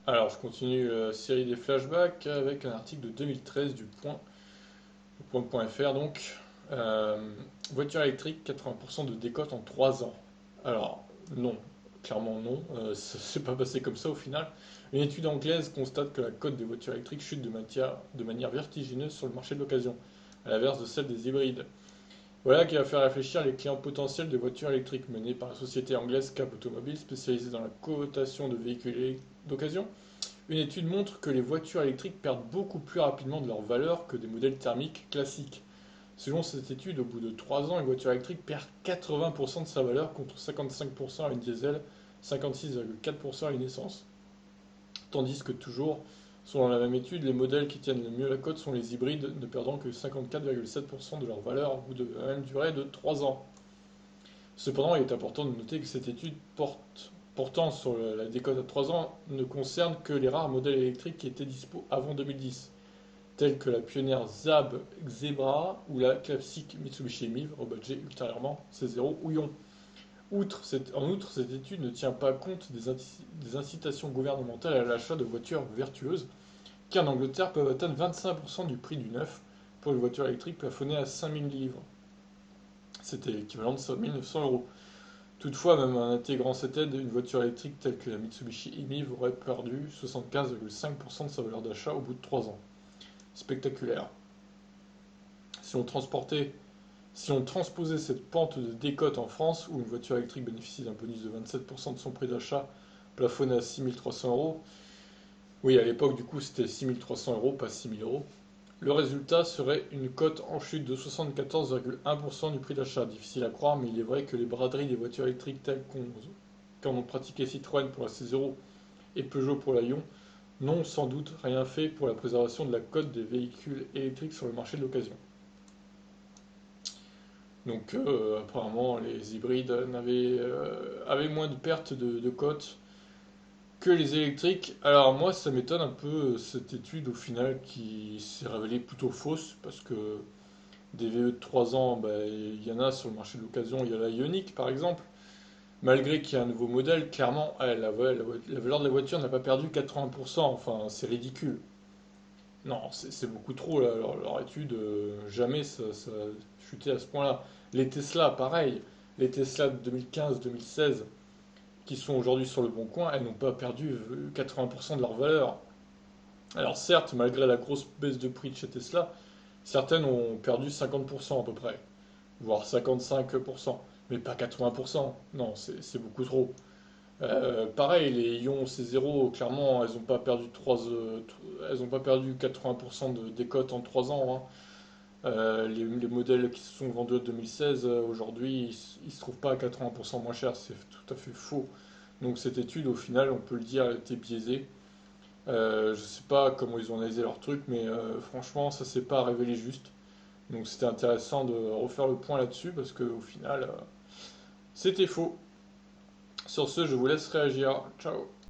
Alors, je continue la série des flashbacks avec un article de 2013 du point.fr donc. Euh, Voiture électrique, 80% de décote en 3 ans. Alors, non, clairement non, ça s'est pas passé comme ça au final. Une étude anglaise constate que la cote des voitures électriques chute de manière vertigineuse sur le marché de l'occasion, à l'inverse de celle des hybrides. Voilà qui va faire réfléchir les clients potentiels de voitures électriques menée par la société anglaise Cap Automobile spécialisée dans la cotation de véhicules d'occasion. Une étude montre que les voitures électriques perdent beaucoup plus rapidement de leur valeur que des modèles thermiques classiques. Selon cette étude, au bout de 3 ans, une voiture électrique perd 80% de sa valeur contre 55% à une diesel, 56,4% à une essence. Tandis que toujours, selon la même étude, les modèles qui tiennent le mieux la cote sont les hybrides, ne perdant que 54,7% de leur valeur au bout de la même durée de 3 ans. Cependant, il est important de noter que cette étude portant sur la décote à 3 ans ne concerne que les rares modèles électriques qui étaient dispo avant 2010, tels que la pionnière Zab Xebra ou la classique Mitsubishi Emiv, rebadgée ultérieurement C0 ou Ion. En outre, cette étude ne tient pas compte des incitations gouvernementales à l'achat de voitures vertueuses, qui en Angleterre peuvent atteindre 25% du prix du neuf pour une voiture électrique plafonnée à 5000 livres. C'était l'équivalent de 5900 euros. Toutefois, même en intégrant cette aide, une voiture électrique telle que la Mitsubishi Emiv aurait perdu 75,5% de sa valeur d'achat au bout de 3 ans. Spectaculaire. Si on transportait Si on transposait cette pente de décote en France, où une voiture électrique bénéficie d'un bonus de 27% de son prix d'achat plafonné à 6300 euros, oui, à l'époque, du coup, c'était 6300 euros, pas 6000 euros, le résultat serait une cote en chute de 74,1% du prix d'achat. Difficile à croire, mais il est vrai que les braderies des voitures électriques telles qu'en ont pratiqué Citroën pour la C0 et Peugeot pour la Ion n'ont sans doute rien fait pour la préservation de la cote des véhicules électriques sur le marché de l'occasion. Donc apparemment les hybrides avaient moins de pertes de cote que les électriques. Alors moi ça m'étonne un peu cette étude au final qui s'est révélée plutôt fausse parce que des VE de 3 ans, bah, il y en a sur le marché de l'occasion, il y a la Ioniq par exemple. Malgré qu'il y a un nouveau modèle, clairement la valeur de la voiture n'a pas perdu 80%, enfin c'est ridicule. Non, c'est beaucoup trop là, leur étude, jamais ça a chuté à ce point-là. Les Tesla, pareil, les Tesla de 2015-2016 qui sont aujourd'hui sur le bon coin, elles n'ont pas perdu 80% de leur valeur. Alors certes, malgré la grosse baisse de prix de chez Tesla, certaines ont perdu 50% à peu près, voire 55%, mais pas 80%. Non, c'est beaucoup trop. Pareil, les ions C0, clairement, elles ont pas perdu 80% de décote en 3 ans, hein. Les modèles qui se sont vendus en 2016, aujourd'hui, ils ne se trouvent pas à 80% moins cher. C'est tout à fait faux. Donc cette étude, au final, on peut le dire, elle était biaisée. Je ne sais pas comment ils ont analysé leur truc, mais franchement, ça s'est pas révélé juste. Donc c'était intéressant de refaire le point là-dessus, parce qu'au final, c'était faux. Sur ce, je vous laisse réagir. Ciao.